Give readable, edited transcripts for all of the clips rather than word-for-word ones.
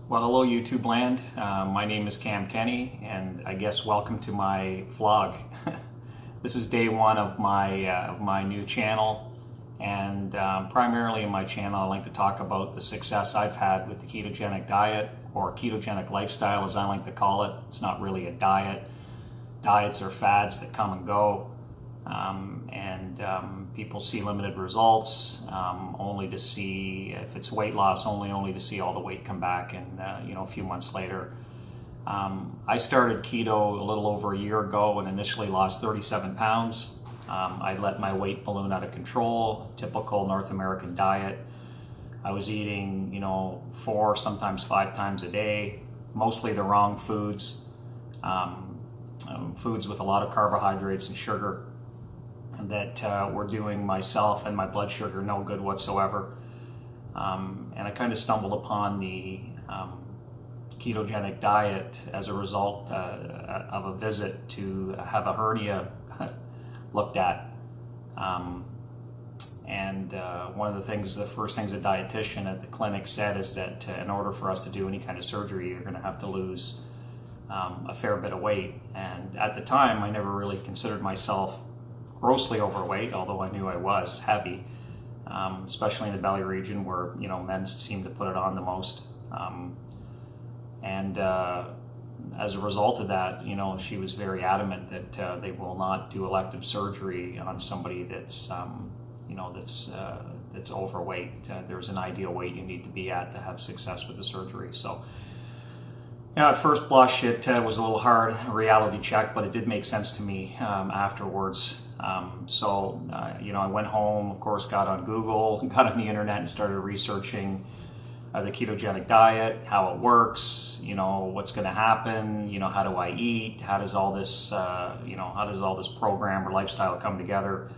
Well, hello YouTube land. My name is Cam Kenny, and I guess welcome to my vlog. This is day one of my new channel, and primarily in my channel I like to talk about the success I've had with the ketogenic diet, or ketogenic lifestyle as I like to call it. It's not really a diet. Diets are fads that come and go, and people see limited results, only to see, if it's weight loss, only to see all the weight come back, and a few months later. I started keto a little over a year ago and initially lost 37 pounds. I let my weight balloon out of control, typical North American diet. I was eating, 4, sometimes 5 times a day, mostly the wrong foods, foods with a lot of carbohydrates and sugar that were doing myself and my blood sugar no good whatsoever. And I kind of stumbled upon the ketogenic diet as a result of a visit to have a hernia looked at. One of the first things a dietitian at the clinic said is that in order for us to do any kind of surgery, you're going to have to lose a fair bit of weight. And at the time, I never really considered myself grossly overweight, although I knew I was heavy, especially in the belly region where men seem to put it on the most. As a result of that, she was very adamant that they will not do elective surgery on somebody that's that's overweight. There's an ideal weight you need to be at to have success with the surgery. So, at first blush, it was a little hard, a reality check, but it did make sense to me afterwards. I went home, of course, got on Google, got on the internet and started researching the ketogenic diet, how it works, what's going to happen, how do I eat, how does all this, how does all this program or lifestyle come together?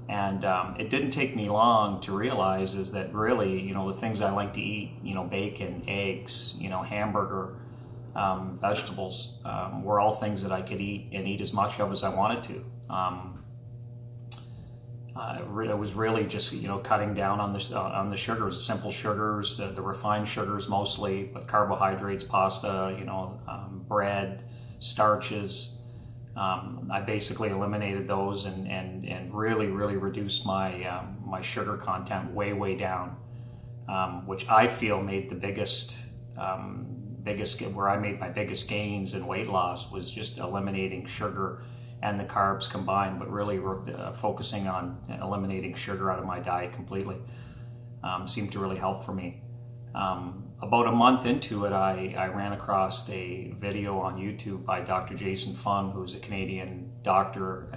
And it didn't take me long to realize is that really, the things I like to eat, bacon, eggs, hamburger, vegetables, were all things that I could eat and eat as much of as I wanted to. It was really just cutting down on the sugars, the simple sugars, the refined sugars mostly, but carbohydrates, pasta, bread, starches. I basically eliminated those and really reduced my my sugar content way down, which I feel made the biggest where I made my biggest gains in weight loss was just eliminating sugar and the carbs combined, but really focusing on eliminating sugar out of my diet completely seemed to really help for me. About a month into it, I ran across a video on YouTube by Dr. Jason Fung, who's a Canadian doctor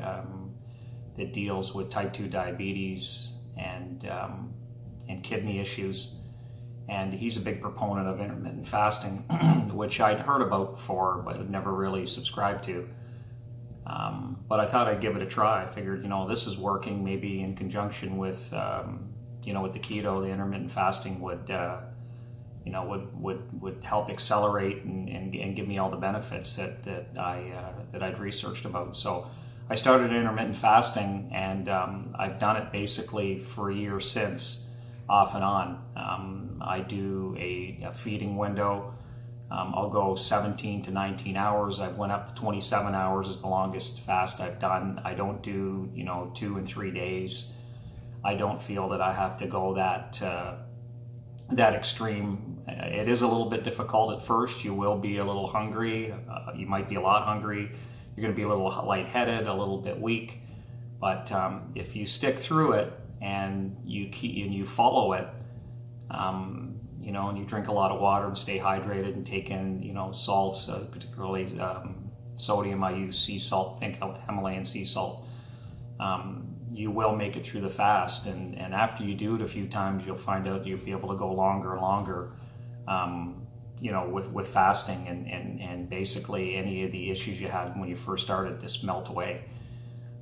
that deals with type 2 diabetes and kidney issues. And he's a big proponent of intermittent fasting, which I'd heard about before, but had never really subscribed to. But I thought I'd give it a try. I figured, this is working. Maybe in conjunction with, with the keto, the intermittent fasting would help accelerate and give me all the benefits that I'd researched about. So I started intermittent fasting, and I've done it basically for a year since, off and on. I do a feeding window. I'll go 17 to 19 hours. I've went up to 27 hours is the longest fast I've done. I don't do 2 and 3 days. I don't feel that I have to go that extreme. It is a little bit difficult at first. You will be a little hungry. You might be a lot hungry. You're going to be a little lightheaded, a little bit weak. But if you stick through it and you follow it, and you drink a lot of water and stay hydrated and take in, salts, particularly sodium. I use sea salt, pink Himalayan sea salt. You will make it through the fast, and after you do it a few times, you'll find out you'll be able to go longer and longer, with fasting, and basically any of the issues you had when you first started just melt away.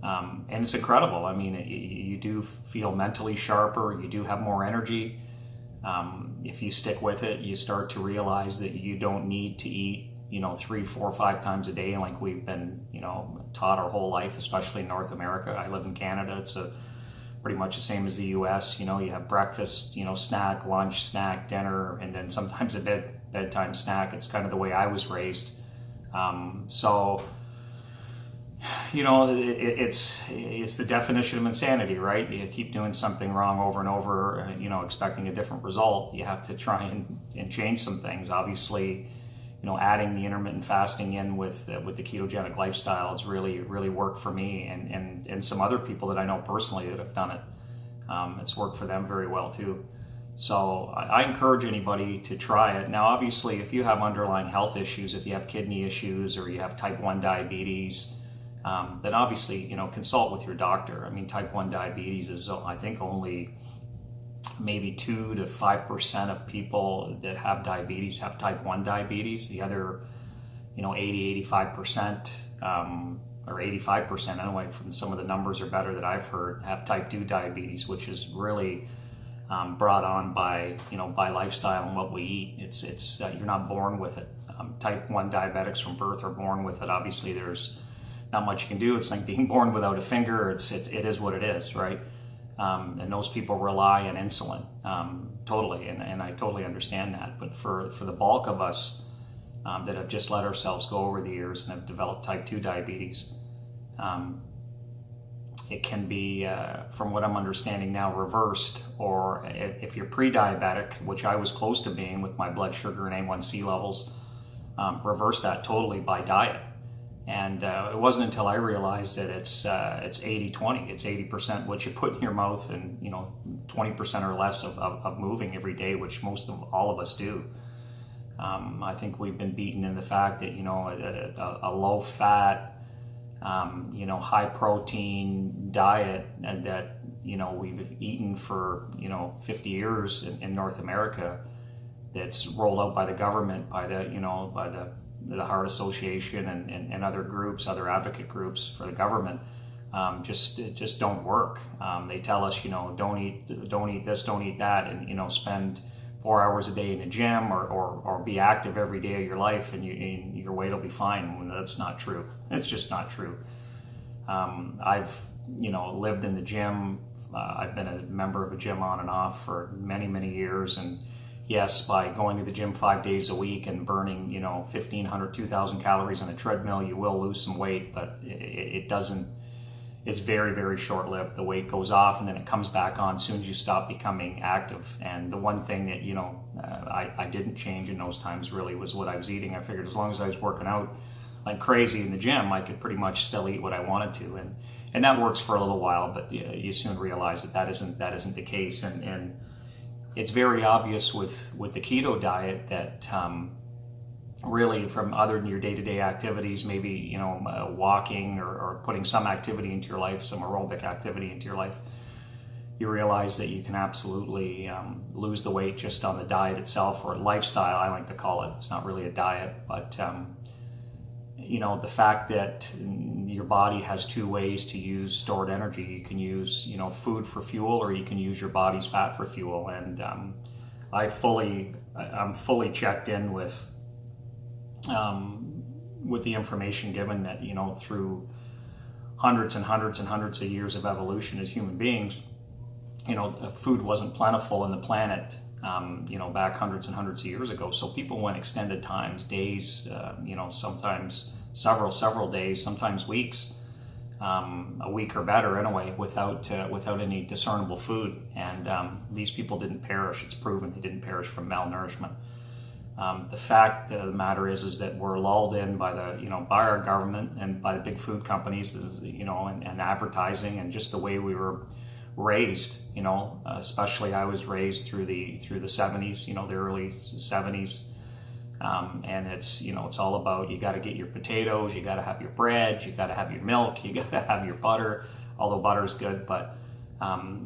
And it's incredible. I mean, you do feel mentally sharper. You do have more energy. If you stick with it, you start to realize that you don't need to eat, 3, 4, 5 times a day like we've been, taught our whole life, especially in North America. I live in Canada. It's a pretty much the same as the US. You know, you have breakfast, you know, snack, lunch, snack, dinner, and then sometimes a bedtime snack. It's kind of the way I was raised. So, you know, it's the definition of insanity, right? You keep doing something wrong over and over, you know, expecting a different result. You have to try and change some things. Obviously, you know, adding the intermittent fasting in with the ketogenic lifestyle has really worked for me and some other people that I know personally that have done it. It's worked for them very well too. So I encourage anybody to try it. Now, obviously, if you have underlying health issues, if you have kidney issues or you have type 1 diabetes, then obviously, you know, consult with your doctor. I mean, type 1 diabetes is, I think, only maybe 2 to 5% of people that have diabetes have type 1 diabetes. The other, you know, 85%, or 85% anyway, from some of the numbers are better that I've heard, have type 2 diabetes, which is really brought on by, you know, by lifestyle and what we eat. It's you're not born with it. Type 1 diabetics from birth are born with it. Obviously, there's not much you can do. It's like being born without a finger. It is what it is, right? And those people rely on insulin totally, and I totally understand that. But for the bulk of us that have just let ourselves go over the years and have developed type 2 diabetes, it can be, from what I'm understanding now, reversed. Or if you're pre-diabetic, which I was close to being with my blood sugar and A1C levels, reverse that totally by diet. And it wasn't until I realized that it's 80-20. It's 80% what you put in your mouth, and, you know, 20% or less of moving every day, which all of us do. I think we've been beaten in the fact that, you know, a low fat, you know, high protein diet and that, you know, we've eaten for, you know, 50 years in North America, that's rolled out by the government, by the Heart Association and other groups, other advocate groups for the government, just don't work. They tell us, you know, don't eat this, don't eat that, and, you know, spend 4 hours a day in the gym or be active every day of your life, and your weight will be fine. When that's not true. It's just not true. I've, you know, lived in the gym. I've been a member of a gym on and off for many years, and yes, by going to the gym 5 days a week and burning, you know, 1,500, 2,000 calories on a treadmill, you will lose some weight, but it doesn't, it's very short-lived. The weight goes off and then it comes back on as soon as you stop becoming active. And the one thing that, you know, I didn't change in those times really was what I was eating. I figured as long as I was working out like crazy in the gym, I could pretty much still eat what I wanted to. And that works for a little while, but you soon realize that isn't the case. And it's very obvious with the keto diet that really, from other than your day-to-day activities, maybe, you know, walking or putting some activity into your life, some aerobic activity into your life, you realize that you can absolutely lose the weight just on the diet itself, or lifestyle, I like to call it. It's not really a diet, but you know, the fact that your body has two ways to use stored energy. You can use, you know, food for fuel, or you can use your body's fat for fuel. And I'm fully checked in with the information given that, you know, through hundreds and hundreds and hundreds of years of evolution as human beings, you know, food wasn't plentiful in the planet, you know, back hundreds and hundreds of years ago. So people went extended times, days, you know, sometimes several days, sometimes weeks, a week or better anyway, without any discernible food. And these people didn't perish. It's proven they didn't perish from malnourishment. The fact of the matter is that we're lulled in by our government and by the big food companies, you know, and advertising, and just the way we were raised, you know, especially I was raised through the 70s, you know, the early 70s. And it's, you know, it's all about, you got to get your potatoes, you got to have your bread, you got to have your milk, you got to have your butter, although butter is good, but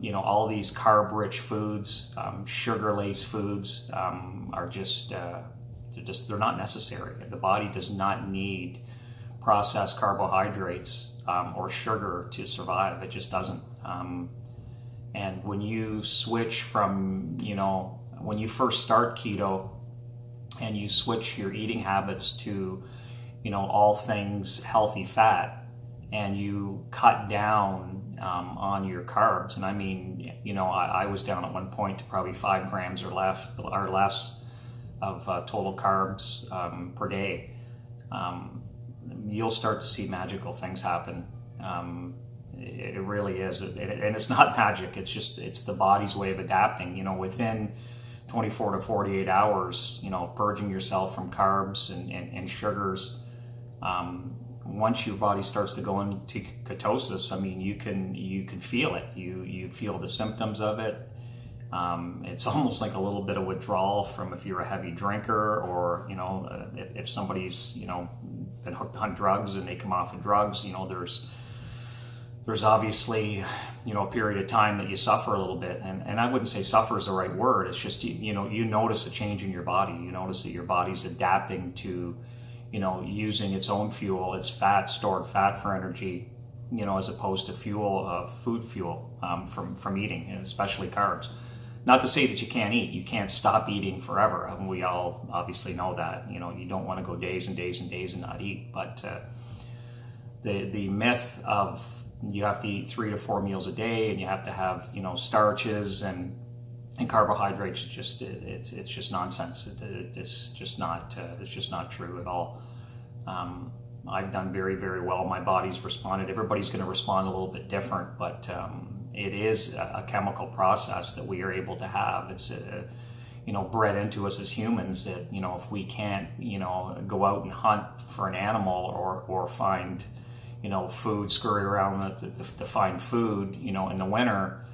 you know, all these carb-rich foods, sugar-laced foods are just, they're not necessary. The body does not need processed carbohydrates or sugar to survive. It just doesn't. And when you switch from, you know, when you first start keto and you switch your eating habits to, you know, all things healthy fat, and you cut down on your carbs. And I mean, you know, I was down at one point to probably 5 grams or less of total carbs per day. You'll start to see magical things happen. It really is, and it's not magic. It's the body's way of adapting. You know, within 24 to 48 hours, you know, purging yourself from carbs and sugars. Once your body starts to go into ketosis, I mean, you can feel it. You feel the symptoms of it. It's almost like a little bit of withdrawal from if you're a heavy drinker, or you know, if somebody's, you know, been hooked on drugs and they come off of drugs. You know, there's obviously, you know, a period of time that you suffer a little bit, and I wouldn't say suffer is the right word. It's just you know, you notice a change in your body. You notice that your body's adapting to, you know, using its own fuel, its fat, stored fat for energy, you know, as opposed to food fuel from eating, and especially carbs. Not to say that you can't eat. You can't stop eating forever. I mean, we all obviously know that. You know, you don't want to go days and days and days and not eat. But the myth of you have to eat 3 to 4 meals a day and you have to have, you know, starches and carbohydrates, it's just nonsense. It's just not true at all. I've done very, very well. My body's responded. Everybody's going to respond a little bit different, but it is a chemical process that we are able to have. It's you know, bred into us as humans that, you know, if we can't, you know, go out and hunt for an animal or find, you know, food, scurry around to find food, you know, in the winter,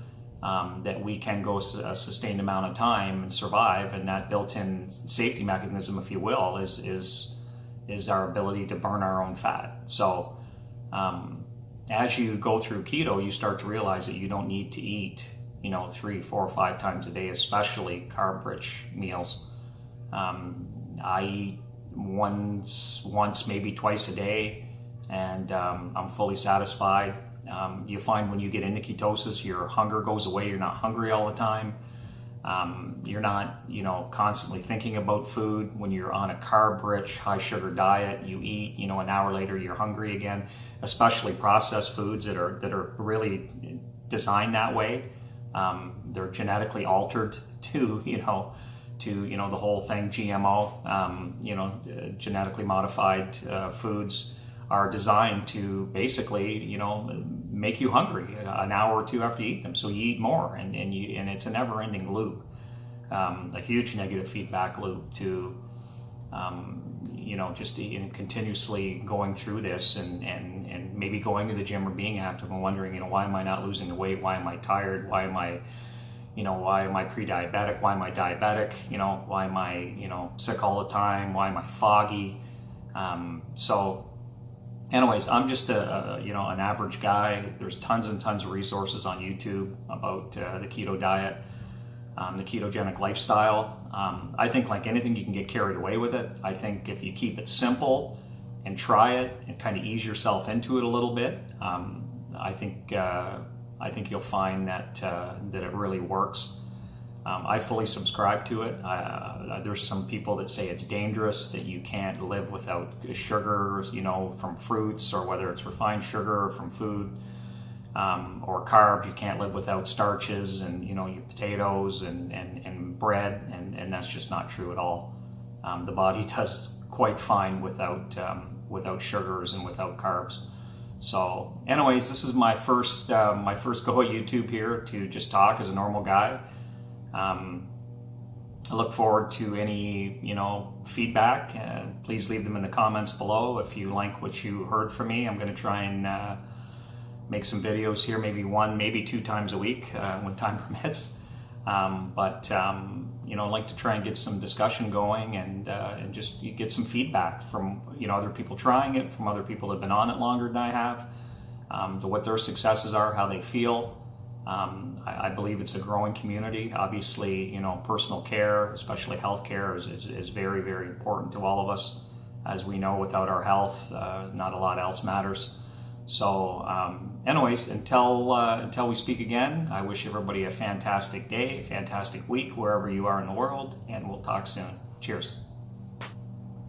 that we can go a sustained amount of time and survive. And that built-in safety mechanism, if you will, is our ability to burn our own fat. So as you go through keto, you start to realize that you don't need to eat, you know, 3, 4, 5 times a day, especially carb-rich meals. I eat once, maybe twice a day, and I'm fully satisfied. You find when you get into ketosis, your hunger goes away. You're not hungry all the time. You're not, you know, constantly thinking about food. When you're on a carb-rich, high-sugar diet, you eat, you know, an hour later you're hungry again. Especially processed foods that are really designed that way. They're genetically altered to the whole thing. GMO, genetically modified foods are designed to basically, you know, make you hungry an hour or two after you eat them. So you eat more, and it's a never-ending loop, a huge negative feedback loop to, you know, just continuously going through this and maybe going to the gym or being active and wondering, you know, why am I not losing the weight? Why am I tired? Why am I pre-diabetic? Why am I diabetic? You know, why am I, you know, sick all the time? Why am I foggy? Anyways, I'm just an average guy. There's tons and tons of resources on YouTube about the keto diet, the ketogenic lifestyle. I think like anything, you can get carried away with it. I think if you keep it simple and try it and kind of ease yourself into it a little bit, I think you'll find that it really works. I fully subscribe to it. There's some people that say it's dangerous, that you can't live without sugar, you know, from fruits, or whether it's refined sugar or from food, or carbs. You can't live without starches and, you know, your potatoes and bread, and that's just not true at all. The body does quite fine without sugars and without carbs. So anyways, this is my first go at YouTube here to just talk as a normal guy. I look forward to any, you know, feedback. Please leave them in the comments below. If you like what you heard from me, I'm going to try and make some videos here, maybe 1, maybe 2 times a week when time permits. You know, I'd like to try and get some discussion going and just get some feedback from, you know, other people trying it, from other people that have been on it longer than I have, to what their successes are, how they feel. I believe it's a growing community. Obviously, you know, personal care, especially health care, is very, very important to all of us. As we know, without our health, not a lot else matters. So anyways, until we speak again, I wish everybody a fantastic day, a fantastic week, wherever you are in the world, and we'll talk soon. Cheers.